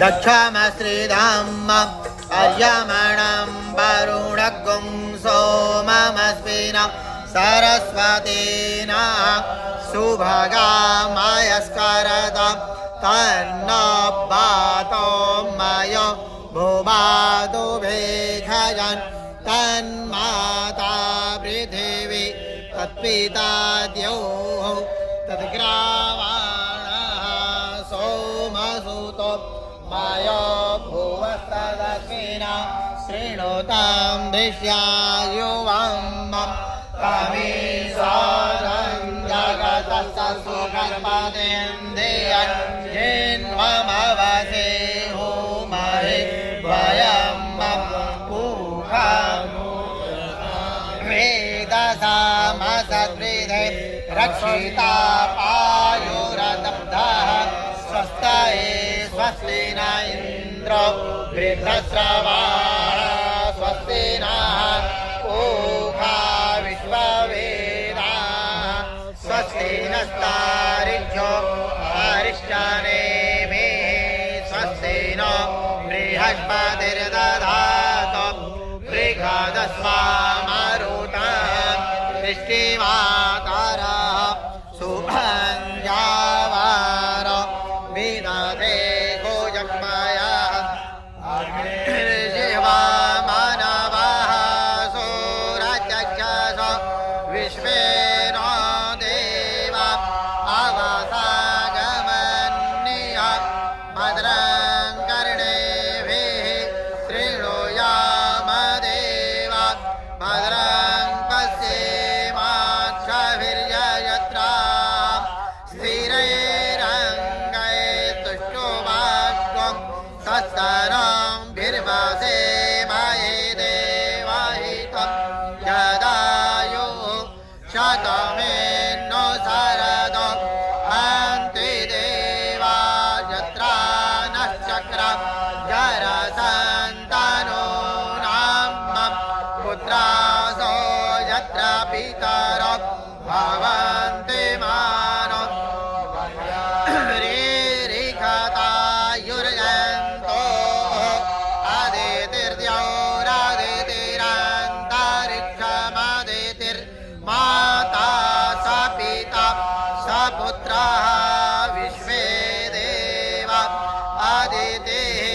दक्षमश्रीधाम अर्यमणं वरुणगुं सोममस्मिन् सरस्वतीन सुभगामयस्करत तन्नो वातो मय भुवादो भेषजन् तन्माता पृथिवी तत्पिता द्यौः तद्ग्रावाणः सोमसुतो मायो भुवस्तदस्मिन् शृणुतां दृश्यायुवं कामेश्वरं जगतः सुकर्मदेन्द्रियं जिन्वमवसे होमहे वयं वेदसामसद्वृधे रक्षिता पायुरदब्धः स्वस्ताये स्वस्ति न इन्द्रो वृद्धश्रवाः स्वस्ति नः पूषा विश्ववेदाः स्वस्ति नस्तारिभ्यो अरिष्टानेमिः स्वस्ति नो बृहस्पतिर्दधातु बृहदस्वामरुतः वृष्टिमातरः शुभञ्जावार विदधे गोजग्मयः शिवामानवः सूरजक्षस विश्वेनो देवा अवसागमन्यः भद्रं कर्णेभिः शृणुयामदेवा भद्रं पश्येमाक्षभिर्यजत्रा स्थिरैरङ्गैस्तुष्टुवाक्त्वं सत्सरंभिर्वसेमये देवहितं यदायुः शतमेनो शरदो अन्ति देवा यत्रा नश्चक्रं जरसन्तनो नाम पुत्रासो यत्र पितरो भवन्ति मानो रीरिखतायुर्यन्तो अदितिर्द्यौरदितिरन्तरिक्षमदितिर्माता स पिता स पुत्रः विश्वे देवा अदितिः